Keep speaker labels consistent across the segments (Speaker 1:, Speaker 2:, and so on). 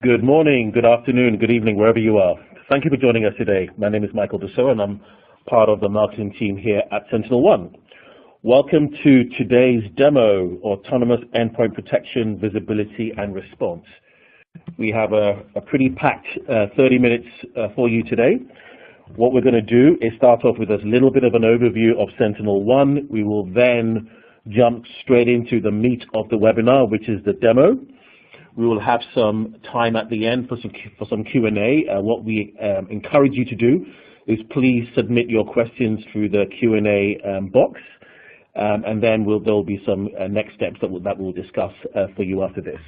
Speaker 1: Good morning, good afternoon, good evening, wherever you are. Thank you for joining us today. My name is Michael Dussault, and I'm part of the marketing team here at SentinelOne. Welcome to today's demo, Autonomous Endpoint Protection, Visibility, and Response. We have a pretty packed 30 minutes for you today. What we're going to do is start off with a little bit of an overview of SentinelOne. We will then jump straight into the meat of the webinar, which is the demo. We will have some time at the end for some Q&A. What we encourage you to do is please submit your questions through the Q&A box, and then there'll be some next steps that we'll discuss for you after this.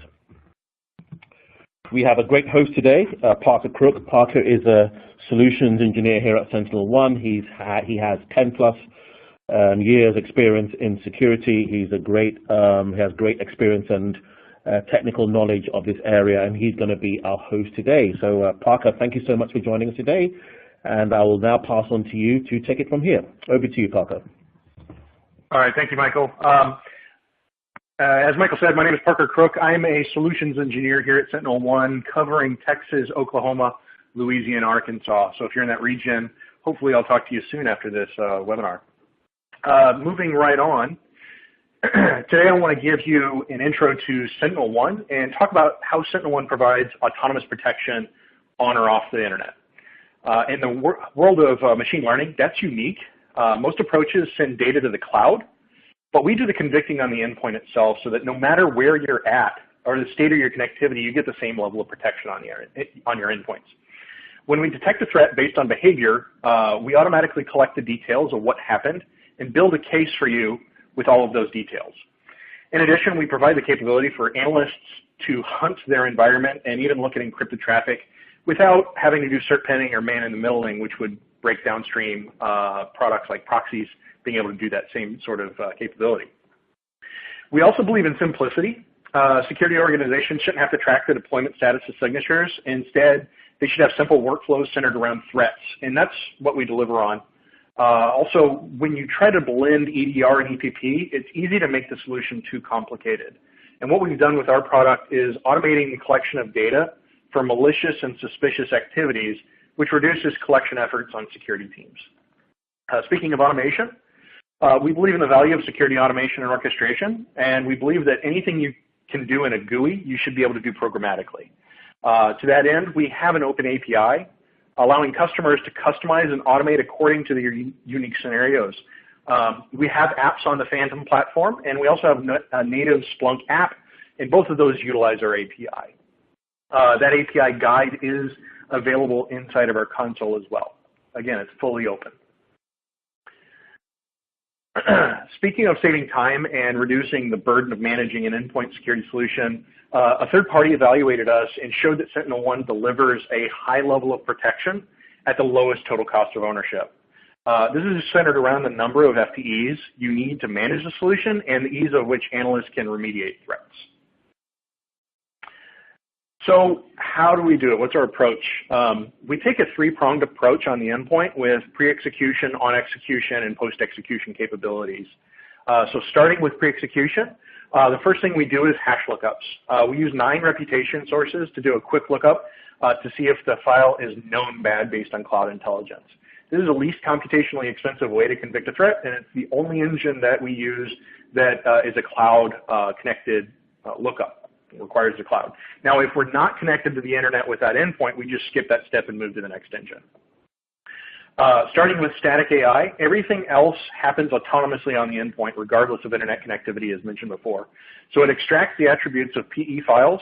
Speaker 1: We have a great host today, Parker Crook. Parker is a solutions engineer here at SentinelOne. He has 10+ years experience in security. He has great experience and technical knowledge of this area, and he's going to be our host today. So Parker, thank you so much for joining us today, and I will now pass on to you to take it from here. Over to you, Parker.
Speaker 2: All right, thank you, Michael. As Michael said, my name is Parker Crook. I'm a solutions engineer here at SentinelOne, covering Texas, Oklahoma, Louisiana, Arkansas. So if you're in that region, hopefully I'll talk to you soon after this webinar. Moving right on. Today I want to give you an intro to SentinelOne and talk about how SentinelOne provides autonomous protection on or off the internet. In the world of machine learning, that's unique. Most approaches send data to the cloud, but we do the convicting on the endpoint itself so that no matter where you're at or the state of your connectivity, you get the same level of protection on your endpoints. When we detect a threat based on behavior, we automatically collect the details of what happened and build a case for you with all of those details. In addition, we provide the capability for analysts to hunt their environment and even look at encrypted traffic without having to do cert penning or man-in-the-middling, which would break downstream products like proxies being able to do that same sort of capability. We also believe in simplicity. Security organizations shouldn't have to track the deployment status of signatures. Instead, they should have simple workflows centered around threats, and that's what we deliver on. Also, when you try to blend EDR and EPP, it's easy to make the solution too complicated. And what we've done with our product is automating the collection of data for malicious and suspicious activities, which reduces collection efforts on security teams. Speaking of automation, we believe in the value of security automation and orchestration, and we believe that anything you can do in a GUI, you should be able to do programmatically. To that end, we have an open API allowing customers to customize and automate according to their unique scenarios. We have apps on the Phantom platform, and we also have a native Splunk app, and both of those utilize our API. That API guide is available inside of our console as well. Again, it's fully open. Speaking of saving time and reducing the burden of managing an endpoint security solution, a third party evaluated us and showed that SentinelOne delivers a high level of protection at the lowest total cost of ownership. This is centered around the number of FTEs you need to manage the solution and the ease of which analysts can remediate threats. So how do we do it? What's our approach? We take a three-pronged approach on the endpoint with pre-execution, on-execution, and post-execution capabilities. So starting with pre-execution, the first thing we do is hash lookups. We use 9 reputation sources to do a quick lookup to see if the file is known bad based on cloud intelligence. This is the least computationally expensive way to convict a threat, and it's the only engine that we use that is a cloud-connected lookup. It requires the cloud. Now, if we're not connected to the internet with that endpoint, we just skip that step and move to the next engine. Starting with static AI, everything else happens autonomously on the endpoint, regardless of internet connectivity, as mentioned before. So it extracts the attributes of PE files,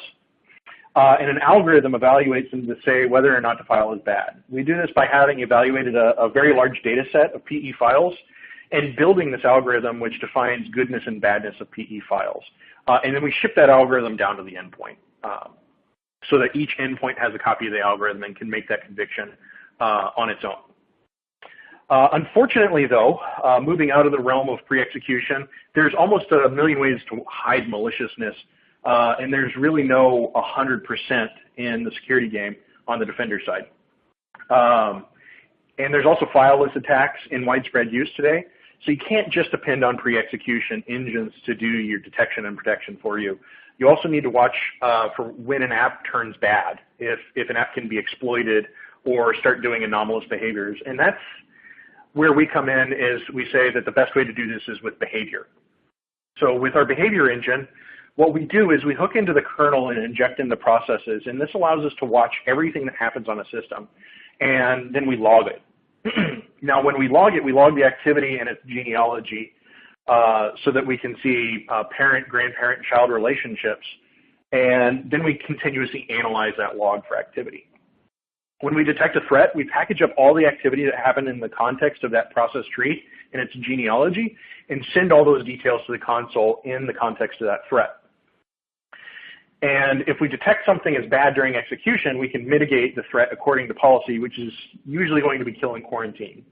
Speaker 2: and an algorithm evaluates them to say whether or not the file is bad. We do this by having evaluated a very large data set of PE files and building this algorithm which defines goodness and badness of PE files. And then we ship that algorithm down to the endpoint so that each endpoint has a copy of the algorithm and can make that conviction on its own. Unfortunately, though, moving out of the realm of pre-execution, there's almost a million ways to hide maliciousness, and there's really no 100% in the security game on the defender side. And there's also fileless attacks in widespread use today. So you can't just depend on pre-execution engines to do your detection and protection for you. You also need to watch for when an app turns bad, if an app can be exploited or start doing anomalous behaviors. And that's where we come in, is we say that the best way to do this is with behavior. So with our behavior engine, what we do is we hook into the kernel and inject in the processes, and this allows us to watch everything that happens on a system, and then we log it. Now, when we log it, we log the activity and its genealogy so that we can see parent, grandparent, child relationships, and then we continuously analyze that log for activity. When we detect a threat, we package up all the activity that happened in the context of that process tree and its genealogy and send all those details to the console in the context of that threat. And if we detect something as bad during execution, we can mitigate the threat according to policy, which is usually going to be kill and quarantine.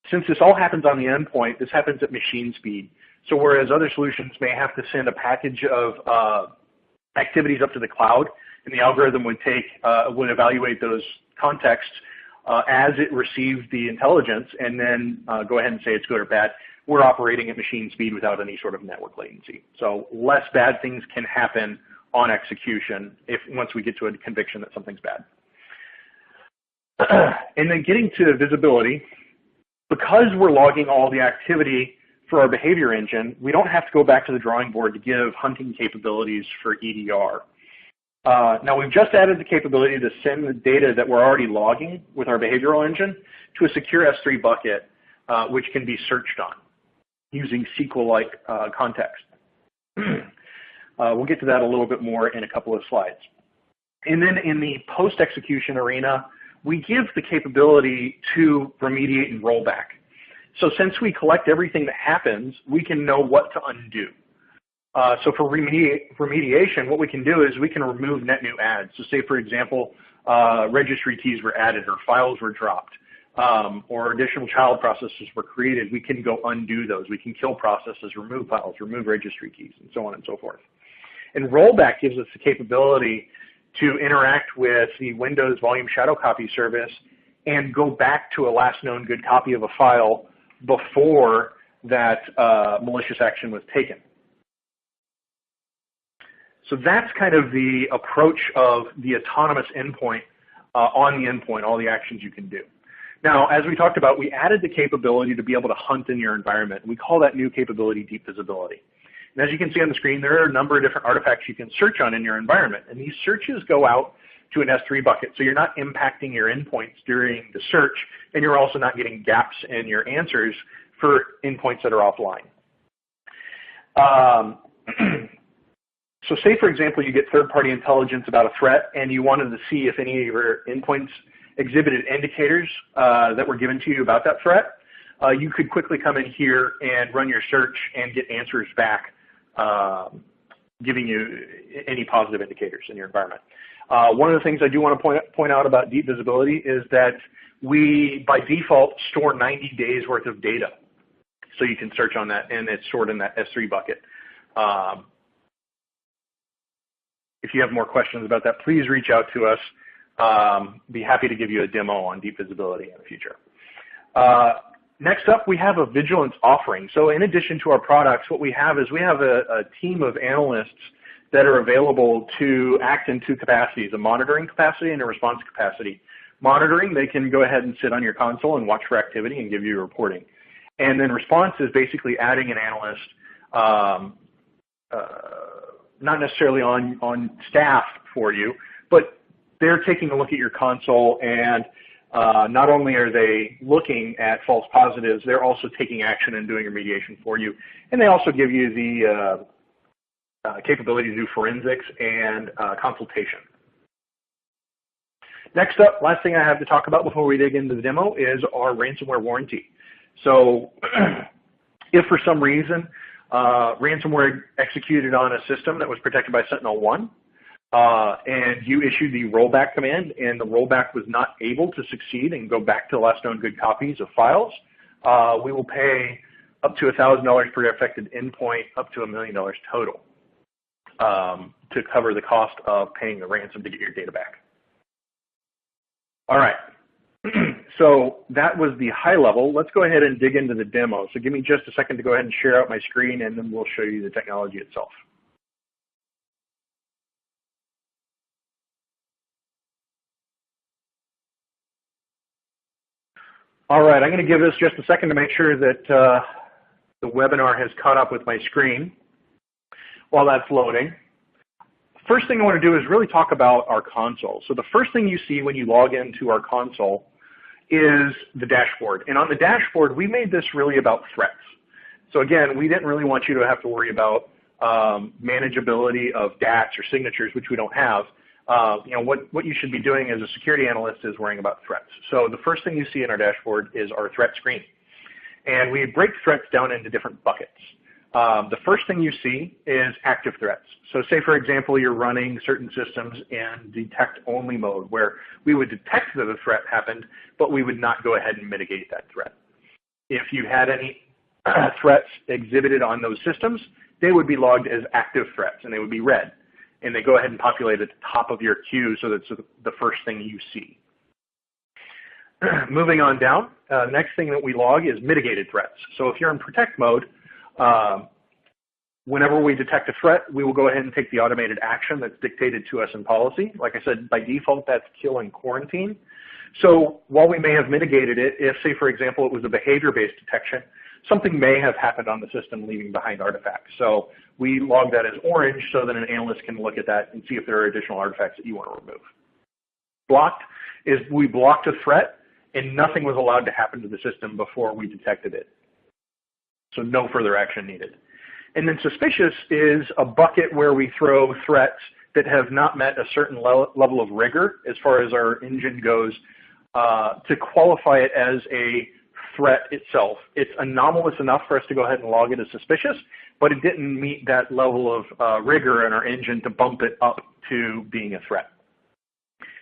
Speaker 2: Since this all happens on the endpoint, this happens at machine speed. So whereas other solutions may have to send a package of activities up to the cloud, and the algorithm would evaluate those contexts as it receives the intelligence and then go ahead and say it's good or bad, we're operating at machine speed without any sort of network latency. So less bad things can happen on execution once we get to a conviction that something's bad. And then getting to visibility, because we're logging all the activity for our behavior engine, we don't have to go back to the drawing board to give hunting capabilities for EDR. Now, we've just added the capability to send the data that we're already logging with our behavioral engine to a secure S3 bucket, which can be searched on using SQL-like context. We'll get to that a little bit more in a couple of slides. And then in the post-execution arena, we give the capability to remediate and rollback. So since we collect everything that happens, we can know what to undo. So for remediation, what we can do is we can remove net new adds. So say, for example, registry keys were added or files were dropped or additional child processes were created. We can go undo those. We can kill processes, remove files, remove registry keys, and so on and so forth. And rollback gives us the capability to interact with the Windows Volume Shadow Copy service and go back to a last known good copy of a file before that malicious action was taken. So that's kind of the approach of the autonomous endpoint on the endpoint, all the actions you can do. Now, as we talked about, we added the capability to be able to hunt in your environment. We call that new capability deep visibility. And as you can see on the screen, there are a number of different artifacts you can search on in your environment. And these searches go out to an S3 bucket. So you're not impacting your endpoints during the search, and you're also not getting gaps in your answers for endpoints that are offline. So say, for example, you get third-party intelligence about a threat, and you wanted to see if any of your endpoints exhibited indicators that were given to you about that threat. You could quickly come in here and run your search and get answers back, giving you any positive indicators in your environment. One of the things I do want to point out about deep visibility is that we, by default, store 90 days worth of data. So you can search on that, and it's stored in that S3 bucket. If you have more questions about that, please reach out to us. Be happy to give you a demo on deep visibility in the future. Next up, we have a Vigilance offering. So in addition to our products, what we have is we have a team of analysts that are available to act in two capacities, a monitoring capacity and a response capacity. Monitoring, they can go ahead and sit on your console and watch for activity and give you reporting. And then response is basically adding an analyst, not necessarily on staff for you, but they're taking a look at your console, and not only are they looking at false positives, they're also taking action and doing remediation for you. And they also give you the capability to do forensics and consultation. Next up, last thing I have to talk about before we dig into the demo is our ransomware warranty. So if for some reason ransomware executed on a system that was protected by SentinelOne, and you issued the rollback command and the rollback was not able to succeed and go back to last known good copies of files, we will pay up to $1,000 per affected endpoint, up to $1 million total, to cover the cost of paying the ransom to get your data back. All right. so that was the high level. Let's go ahead and dig into the demo. So give me just a second to go ahead and share out my screen, and then we'll show you the technology itself. All right, I'm going to give this just a second to make sure that the webinar has caught up with my screen. While that's loading, first thing I want to do is really talk about our console. So the first thing you see when you log into our console is the dashboard. And on the dashboard, we made this really about threats. So again, we didn't really want you to have to worry about manageability of DATs or signatures, which we don't have. What you should be doing as a security analyst is worrying about threats. So the first thing you see in our dashboard is our threat screen. And we break threats down into different buckets. The first thing you see is active threats. So say, for example, you're running certain systems in detect-only mode, where we would detect that a threat happened, but we would not go ahead and mitigate that threat. If you had any threats exhibited on those systems, they would be logged as active threats, and they would be red. And they go ahead and populate at the top of your queue, so that's the first thing you see. Moving on down, the next thing that we log is mitigated threats. So if you're in protect mode, whenever we detect a threat, we will go ahead and take the automated action that's dictated to us in policy. Like I said, by default, that's kill and quarantine. So while we may have mitigated it, if, say, for example, it was a behavior-based detection, something may have happened on the system leaving behind artifacts. So we log that as orange so that an analyst can look at that and see if there are additional artifacts that you want to remove. Blocked is we blocked a threat and nothing was allowed to happen to the system before we detected it. So no further action needed. And then suspicious is a bucket where we throw threats that have not met a certain level of rigor as far as our engine goes to qualify it as a threat itself. It's anomalous enough for us to go ahead and log it as suspicious, but it didn't meet that level of rigor in our engine to bump it up to being a threat.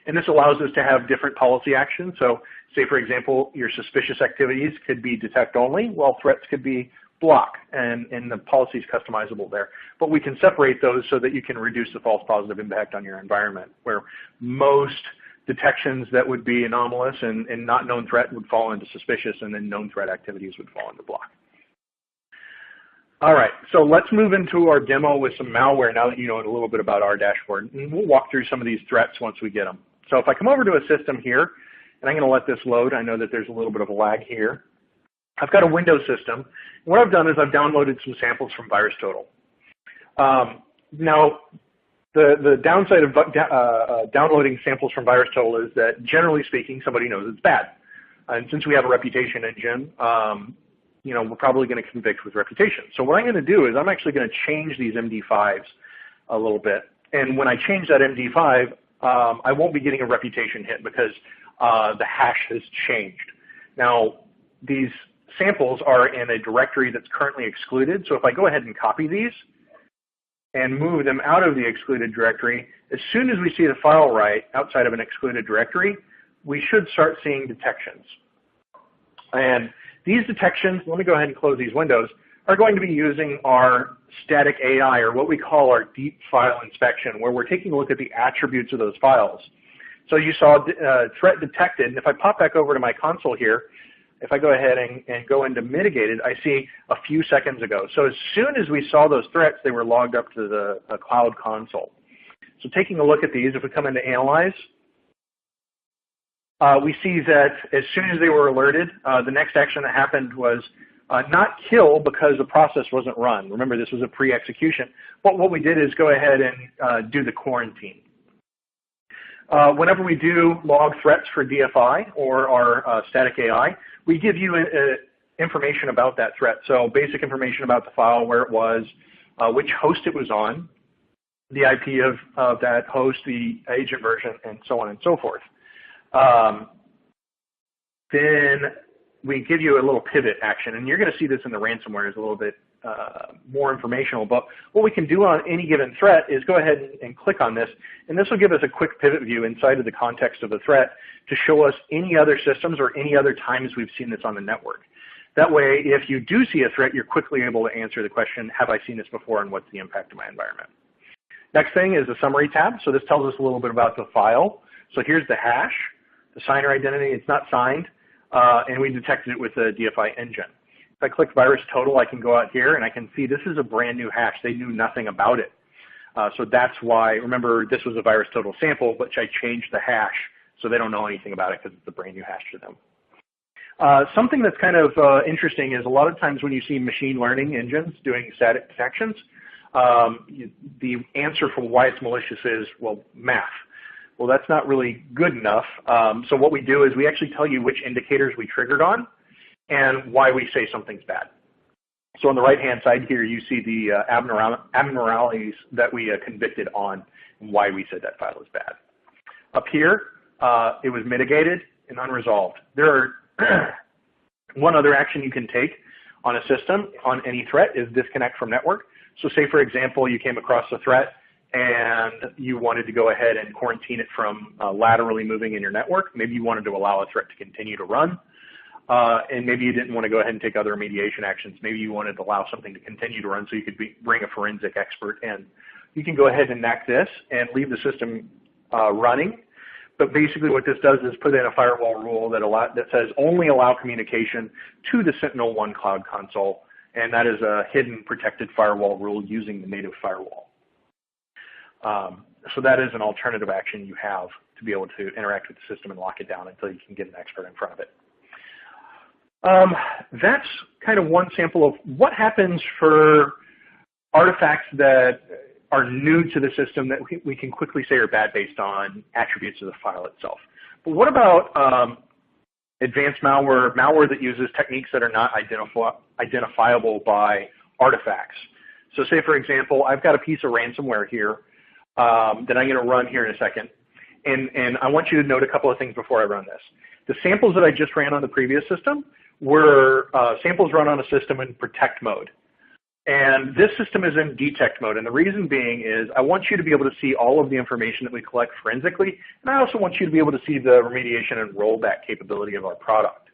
Speaker 2: And this allows us to have different policy actions. So say, for example, your suspicious activities could be detect only, while threats could be block, and the policy is customizable there. But we can separate those so that you can reduce the false positive impact on your environment, where most detections that would be anomalous and not known threat would fall into suspicious, and then known threat activities would fall into block. All right, so let's move into our demo with some malware now that you know a little bit about our dashboard. And we'll walk through some of these threats once we get them. So if I come over to a system here, and I'm going to let this load. I know that there's a little bit of a lag here. I've got a Windows system. What I've done is I've downloaded some samples from VirusTotal. Now, the downside of downloading samples from VirusTotal is that, generally speaking, somebody knows it's bad. And since we have a reputation engine, we're probably going to convict with reputation. So what I'm going to do is I'm actually going to change these MD5s a little bit. And when I change that MD5, I won't be getting a reputation hit because the hash has changed. Now, these samples are in a directory that's currently excluded. So if I go ahead and copy these and move them out of the excluded directory, as soon as we see the file write outside of an excluded directory, we should start seeing detections. And these detections, let me go ahead and close these windows, are going to be using our static AI, or what we call our deep file inspection, where we're taking a look at the attributes of those files. So you saw threat detected, and if I pop back over to my console here, if I go ahead and go into mitigated, I see a few seconds ago. So as soon as we saw those threats, they were logged up to the cloud console. So taking a look at these, if we come into analyze, we see that as soon as they were alerted, the next action that happened was not kill because the process wasn't run. Remember, this was a pre-execution. But what we did is go ahead and do the quarantine. Whenever we do log threats for DFI or our static AI, we give you information about that threat. So basic information about the file, where it was, which host it was on, the IP of that host, the agent version, and so on and so forth. Then we give you a little pivot action, and you're going to see this in the ransomware is a little bit more informational. But what we can do on any given threat is go ahead and click on this, and this will give us a quick pivot view inside of the context of the threat to show us any other systems or any other times we've seen this on the network. That way, if you do see a threat, you're quickly able to answer the question, have I seen this before, and what's the impact of my environment? Next thing is the summary tab. So this tells us a little bit about the file. So here's the hash, the signer identity. It's not signed. and we detected it with the DFI engine. If I click virus total, I can go out here and I can see this is a brand new hash. They knew nothing about it. So that's why, remember, this was a virus total sample, but I changed the hash so they don't know anything about it because it's a brand new hash to them. Something that's kind of interesting is a lot of times when you see machine learning engines doing static detections, the answer for why it's malicious is, well, math. Well, that's not really good enough. So what we do is we actually tell you which indicators we triggered on and why we say something's bad. So on the right-hand side here, you see the abnormalities that we convicted on and why we said that file is bad. Up here, it was mitigated and unresolved. There are one other action you can take on a system on any threat is disconnect from network. So say, for example, you came across a threat and you wanted to go ahead and quarantine it from laterally moving in your network. Maybe you wanted to allow a threat to continue to run. And maybe you didn't want to go ahead and take other remediation actions. Maybe you wanted to allow something to continue to run so you could bring a forensic expert in. You can go ahead and enact this and leave the system running. But basically what this does is put in a firewall rule that says only allow communication to the SentinelOne Cloud Console, and that is a hidden protected firewall rule using the native firewall. So that is an alternative action you have to be able to interact with the system and lock it down until you can get an expert in front of it. That's kind of one sample of what happens for artifacts that are new to the system that we can quickly say are bad based on attributes of the file itself. But what about advanced malware, malware that uses techniques that are not identifiable by artifacts? So say, for example, I've got a piece of ransomware here that I'm going to run here in a second. And I want you to note a couple of things before I run this. The samples that I just ran on the previous system were samples run on a system in protect mode. And this system is in detect mode. And the reason being is I want you to be able to see all of the information that we collect forensically. And I also want you to be able to see the remediation and rollback capability of our product.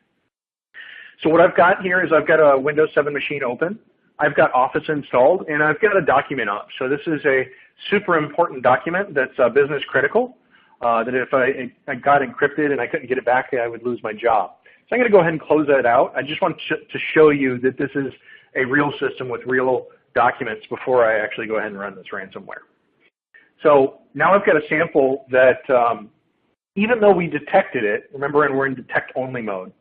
Speaker 2: So what I've got here is I've got a Windows 7 machine open. I've got Office installed, and I've got a document up. So this is a super important document that's business critical, that if I got encrypted and I couldn't get it back, I would lose my job. So I'm going to go ahead and close that out. I just want to show you that this is a real system with real documents before I actually go ahead and run this ransomware. So now I've got a sample that even though we detected it, remember, and we're in detect only mode,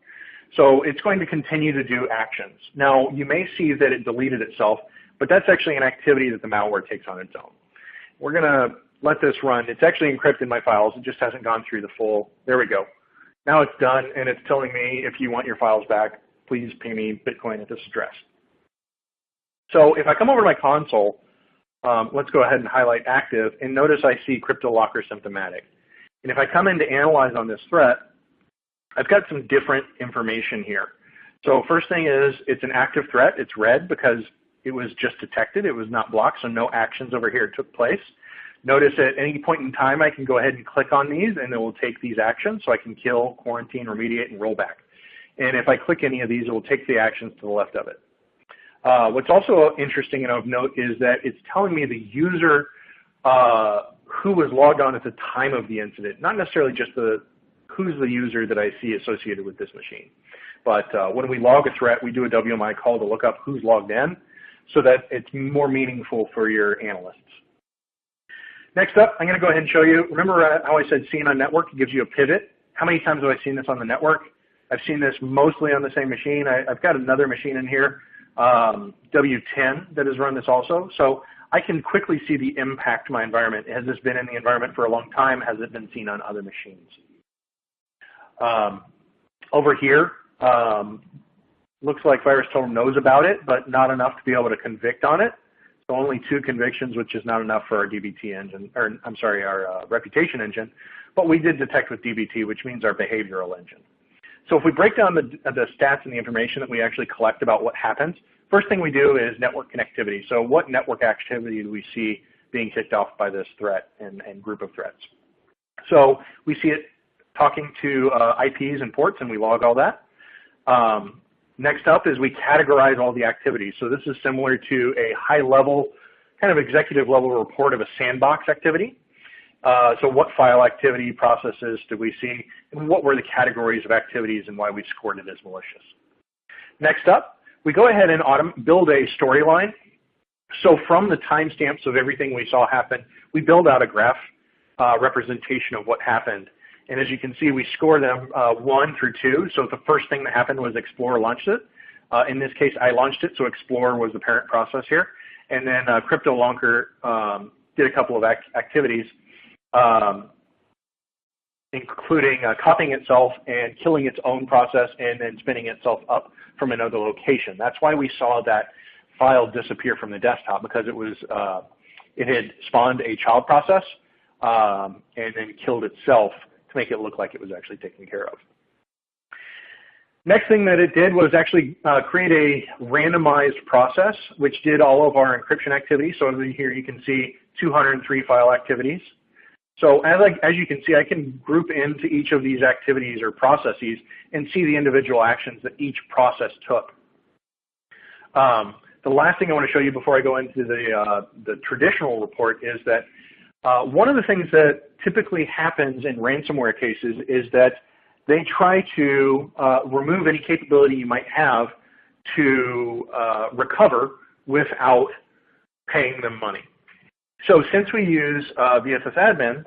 Speaker 2: so it's going to continue to do actions. Now you may see that it deleted itself, but that's actually an activity that the malware takes on its own. We're going to let this run. It's actually encrypted my files. It just hasn't gone through the full, there we go. Now it's done, and it's telling me if you want your files back, please pay me Bitcoin at this address. So if I come over to my console, let's go ahead and highlight active, and notice I see CryptoLocker symptomatic. And if I come in to analyze on this threat, I've got some different information here. So first thing is it's an active threat. It's red because it was just detected. It was not blocked, so no actions over here took place. Notice at any point in time I can go ahead and click on these and it will take these actions, so I can kill, quarantine, remediate, and roll back. And if I click any of these, it will take the actions to the left of it. What's also interesting and of note is that it's telling me the user who was logged on at the time of the incident, not necessarily just who's the user that I see associated with this machine. But when we log a threat, we do a WMI call to look up who's logged in so that it's more meaningful for your analysts. Next up, I'm going to go ahead and show you, remember how I said seen on network, it gives you a pivot. How many times have I seen this on the network? I've seen this mostly on the same machine. I've got another machine in here, W10, that has run this also. So I can quickly see the impact to my environment. Has this been in the environment for a long time? Has it been seen on other machines? Over here, looks like VirusTotal knows about it, but not enough to be able to convict on it. So only 2 convictions, which is not enough for our DBT engine, or I'm sorry, our reputation engine. But we did detect with DBT, which means our behavioral engine. So if we break down the stats and the information that we actually collect about what happens, first thing we do is network connectivity. So what network activity do we see being kicked off by this threat and group of threats? So we see it talking to IPs and ports, and we log all that. Next up is we categorize all the activities. So this is similar to a high-level, kind of executive-level report of a sandbox activity. So what file activity processes did we see, and what were the categories of activities and why we scored it as malicious? Next up, we go ahead and build a storyline. So from the timestamps of everything we saw happen, we build out a graph representation of what happened. And as you can see, we score them 1 through 2. So the first thing that happened was Explorer launched it. In this case, I launched it, so Explorer was the parent process here. And then CryptoLonker did a couple of activities, including copying itself and killing its own process and then spinning itself up from another location. That's why we saw that file disappear from the desktop, because it was it had spawned a child process and then killed itself to make it look like it was actually taken care of. Next thing that it did was actually create a randomized process, which did all of our encryption activities. So here you can see 203 file activities. So as you can see, I can group into each of these activities or processes and see the individual actions that each process took. The last thing I want to show you before I go into the traditional report is that one of the things that typically happens in ransomware cases is that they try to remove any capability you might have to recover without paying them money. So since we use VSS admin,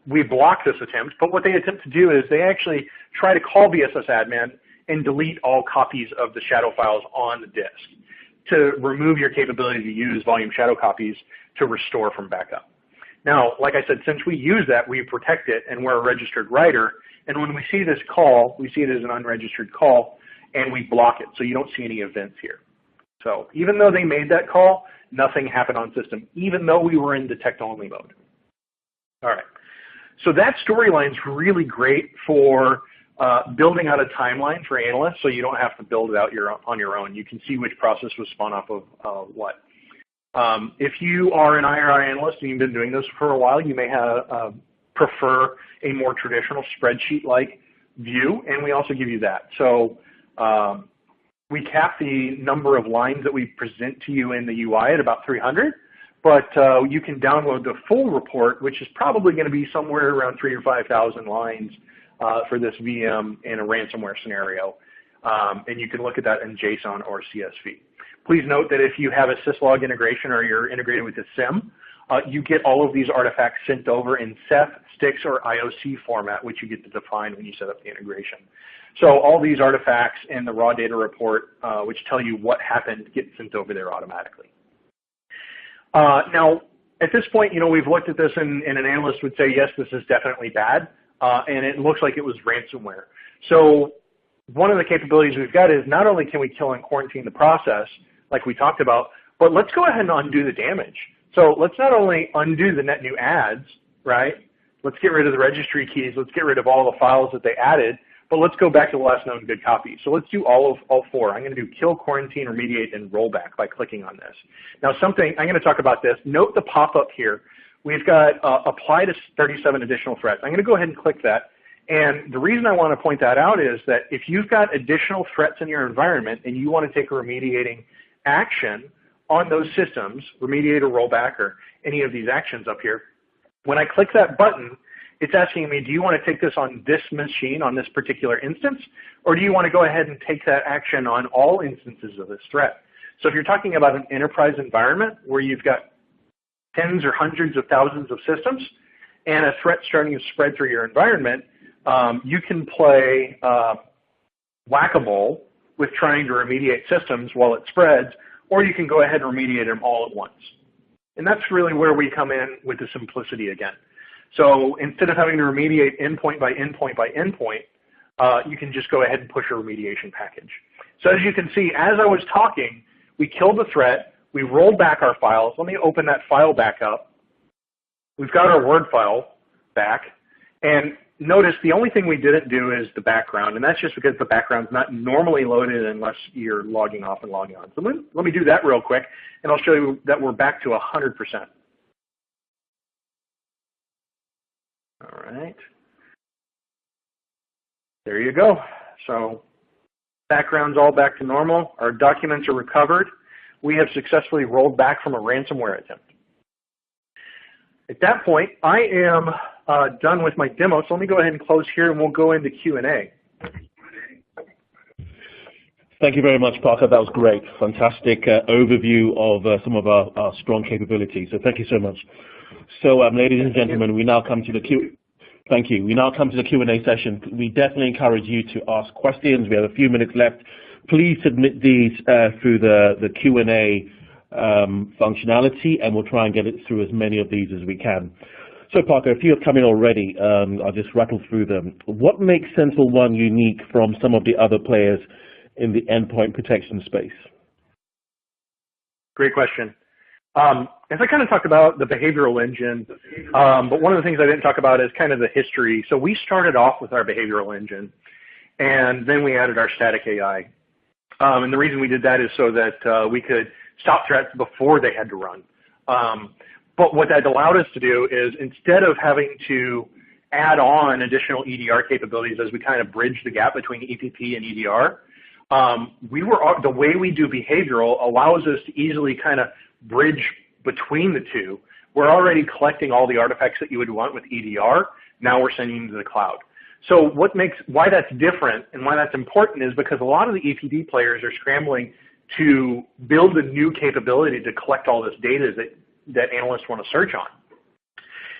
Speaker 2: we block this attempt, but what they attempt to do is they actually try to call VSS admin and delete all copies of the shadow files on the disk to remove your capability to use volume shadow copies to restore from backup. Now, like I said, since we use that, we protect it, and we're a registered writer, and when we see this call, we see it as an unregistered call, and we block it, so you don't see any events here. So even though they made that call, nothing happened on system, even though we were in detect-only mode. All right, so that storyline's really great for building out a timeline for analysts, so you don't have to build it out on your own. You can see which process was spun off of what. If you are an IRI analyst and you've been doing this for a while, you may prefer a more traditional spreadsheet-like view, and we also give you that. So we cap the number of lines that we present to you in the UI at about 300, but you can download the full report, which is probably going to be somewhere around 3,000 or 5,000 lines for this VM in a ransomware scenario, and you can look at that in JSON or CSV. Please note that if you have a syslog integration or you're integrated with a SIM, you get all of these artifacts sent over in Ceph, STIX, or IOC format, which you get to define when you set up the integration. So all these artifacts and the raw data report, which tell you what happened, get sent over there automatically. Now, at this point, we've looked at this, and an analyst would say, yes, this is definitely bad, and it looks like it was ransomware. So one of the capabilities we've got is not only can we kill and quarantine the process, like we talked about, but let's go ahead and undo the damage. So let's not only undo the net new adds, right? Let's get rid of the registry keys. Let's get rid of all the files that they added, but let's go back to the last known good copy. So let's do all four. I'm going to do kill, quarantine, remediate, and rollback by clicking on this. Now I'm going to talk about this. Note the pop-up here. We've got apply to 37 additional threats. I'm going to go ahead and click that. And the reason I want to point that out is that if you've got additional threats in your environment and you want to take a remediating action on those systems, remediate or rollback or any of these actions up here, when I click that button, it's asking me, do you want to take this on this machine, on this particular instance, or do you want to go ahead and take that action on all instances of this threat? So if you're talking about an enterprise environment where you've got tens or hundreds of thousands of systems and a threat starting to spread through your environment, you can play whack-a-mole with trying to remediate systems while it spreads, or you can go ahead and remediate them all at once. And that's really where we come in with the simplicity again. So instead of having to remediate endpoint by endpoint by endpoint, you can just go ahead and push a remediation package. So as you can see, as I was talking, we killed the threat, we rolled back our files. Let me open that file back up. We've got our Word file back, and notice the only thing we didn't do is the background, and that's just because the background's not normally loaded unless you're logging off and logging on. So let me do that real quick, and I'll show you that we're back to 100%. All right. There you go. So background's all back to normal. Our documents are recovered. We have successfully rolled back from a ransomware attempt. At that point, I am done with my demo, so let me go ahead and close here and we'll go into Q&A.
Speaker 1: Thank you very much, Parker. That was great. Fantastic overview of some of our strong capabilities. So thank you so much. So, ladies and gentlemen, we now come to the Thank you. We now come to the Q&A session. We definitely encourage you to ask questions. We have a few minutes left. Please submit these through the Q&A functionality, and we'll try and get it through as many of these as we can. So, Parker, a few have come in already. I'll just rattle through them. What makes SentinelOne unique from some of the other players in the endpoint protection space?
Speaker 2: Great question. As I kind of talked about the behavioral engine, but one of the things I didn't talk about is kind of the history. So we started off with our behavioral engine, and then we added our static AI. And the reason we did that is so that we could stop threats before they had to run. But what that allowed us to do is, instead of having to add on additional EDR capabilities as we kind of bridge the gap between EPP and EDR, the way we do behavioral allows us to easily kind of bridge between the two. We're already collecting all the artifacts that you would want with EDR. Now we're sending them to the cloud. So why that's different and why that's important is because a lot of the EPP players are scrambling to build a new capability to collect all this data that analysts want to search on.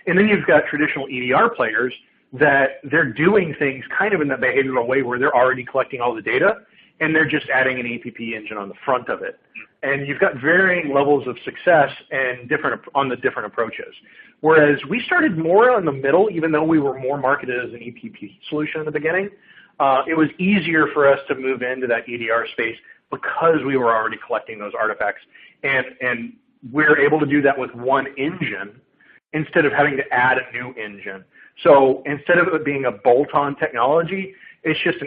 Speaker 2: And then you've got traditional EDR players that they're doing things kind of in that behavioral way where they're already collecting all the data and they're just adding an EPP engine on the front of it. And you've got varying levels of success and on the different approaches. Whereas we started more on the middle, even though we were more marketed as an EPP solution in the beginning, it was easier for us to move into that EDR space because we were already collecting those artifacts. And we're able to do that with one engine instead of having to add a new engine. So instead of it being a bolt-on technology, it's just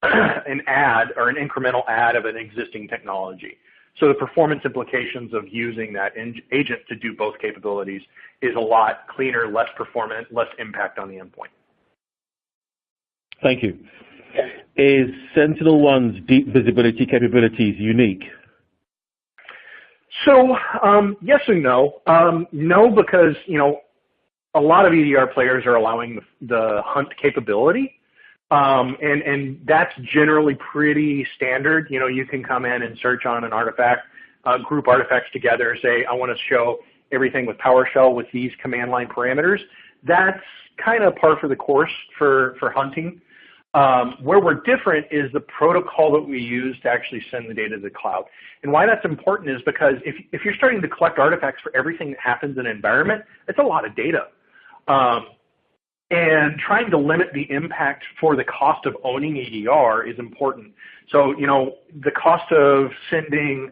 Speaker 2: an add or an incremental add of an existing technology. So the performance implications of using that agent to do both capabilities is a lot cleaner, less performant, less impact on the endpoint.
Speaker 1: Thank you. Is SentinelOne's deep visibility capabilities unique?
Speaker 2: So yes and no. No, because a lot of EDR players are allowing the hunt capability. And that's generally pretty standard. You can come in and search on an artifact, group artifacts together, say, I want to show everything with PowerShell with these command line parameters. That's kind of par for the course for hunting. Where we're different is the protocol that we use to actually send the data to the cloud. And why that's important is because if you're starting to collect artifacts for everything that happens in an environment, it's a lot of data. And trying to limit the impact for the cost of owning EDR is important. So, the cost of sending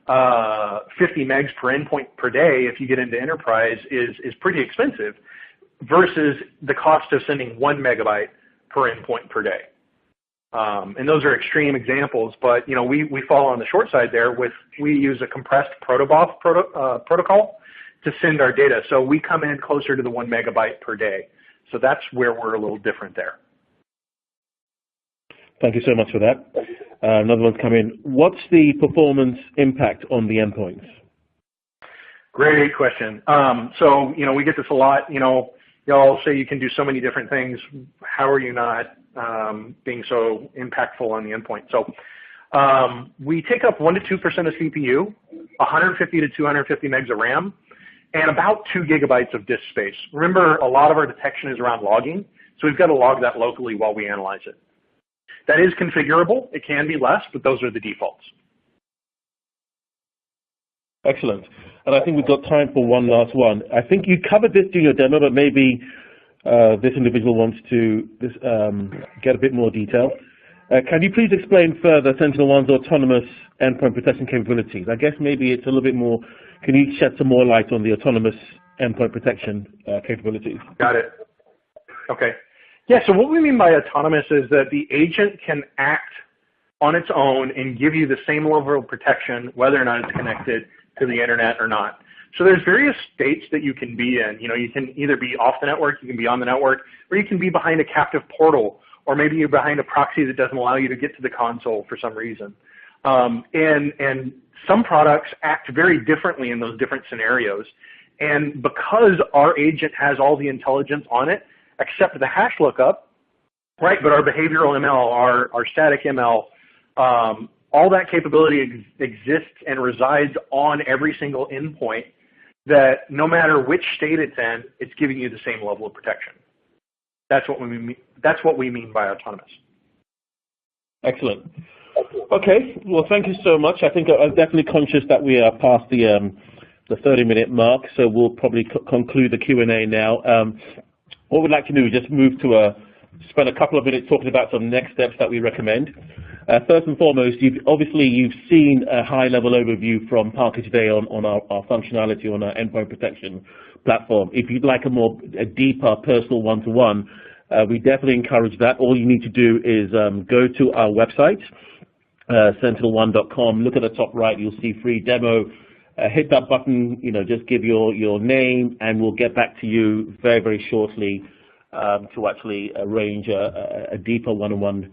Speaker 2: 50 megs per endpoint per day if you get into enterprise is pretty expensive versus the cost of sending 1 megabyte per endpoint per day. And those are extreme examples, but we fall on the short side there we use a compressed protobuf protocol to send our data. So we come in closer to the 1 megabyte per day. So that's where we're a little different there.
Speaker 1: Thank you so much for that. Another one's come in. What's the performance impact on the endpoints?
Speaker 2: Great question. So, we get this a lot. Y'all say you can do so many different things. How are you not being so impactful on the endpoint? So we take up 1 to 2% of CPU, 150 to 250 megs of RAM, and about 2 gigabytes of disk space. Remember, a lot of our detection is around logging, so we've got to log that locally while we analyze it. That is configurable. It can be less, but those are the defaults.
Speaker 1: Excellent. And I think we've got time for one last one. I think you covered this during your demo, but maybe this individual wants to get a bit more detail. Can you please explain further SentinelOne's autonomous endpoint protection capabilities? I guess maybe it's a little bit more, can you shed some more light on the autonomous endpoint protection capabilities?
Speaker 2: Got it. Okay. Yeah, so what we mean by autonomous is that the agent can act on its own and give you the same level of protection whether or not it's connected to the internet or not. So there's various states that you can be in. You can either be off the network, you can be on the network, or you can be behind a captive portal, or maybe you're behind a proxy that doesn't allow you to get to the console for some reason. And some products act very differently in those different scenarios. And because our agent has all the intelligence on it, except the hash lookup, right? But our behavioral ML, our static ML, all that capability exists and resides on every single endpoint, that no matter which state it's in, it's giving you the same level of protection. That's what we mean. That's what we mean by autonomous.
Speaker 1: Excellent. Okay. Well, thank you so much. I think I'm definitely conscious that we are past the 30-minute mark, so we'll probably conclude the Q&A now. What we'd like to do is just move to spend a couple of minutes talking about some next steps that we recommend. First and foremost, you've seen a high-level overview from Parker today on our functionality on our endpoint protection platform. If you'd like a deeper personal one-to-one, we definitely encourage that. All you need to do is go to our website, SentinelOne.com. Look at the top right, you'll see free demo. Hit that button, just give your name, and we'll get back to you very, very shortly to actually arrange a deeper one-on-one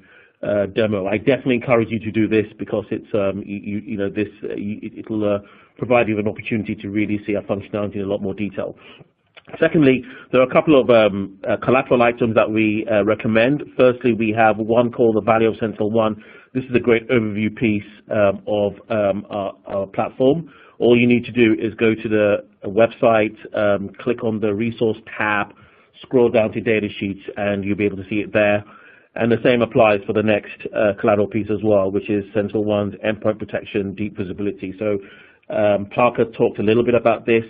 Speaker 1: demo. I definitely encourage you to do this because it's it'll provide you an opportunity to really see our functionality in a lot more detail. Secondly, there are a couple of collateral items that we recommend. Firstly, we have one called the Value of SentinelOne. This is a great overview piece of our platform. All you need to do is go to the website, click on the resource tab, scroll down to data sheets, and you'll be able to see it there. And the same applies for the next collateral piece as well, which is SentinelOne's endpoint protection, deep visibility. So Parker talked a little bit about this,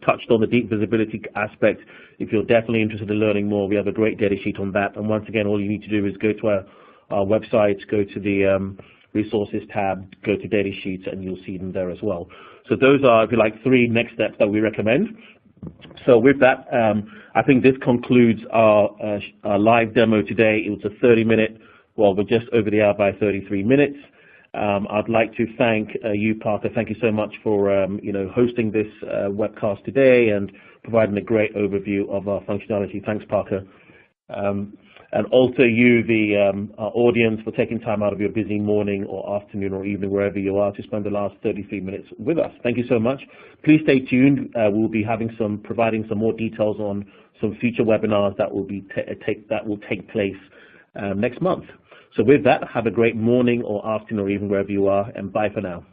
Speaker 1: touched on the deep visibility aspect. If you're definitely interested in learning more, we have a great data sheet on that. And once again, all you need to do is go to our website, go to the resources tab, go to data sheets, and you'll see them there as well. So those are, if you like, 3 next steps that we recommend. So with that, I think this concludes our live demo today. It was a 30-minute, well, we're just over the hour by 33 minutes. I'd like to thank you, Parker. Thank you so much for hosting this webcast today and providing a great overview of our functionality. Thanks, Parker. And also you, our audience, for taking time out of your busy morning or afternoon or evening, wherever you are, to spend the last 33 minutes with us. Thank you so much. Please stay tuned. We'll be providing some more details on some future webinars that will take place next month. So with that, have a great morning or afternoon or evening, wherever you are, and bye for now.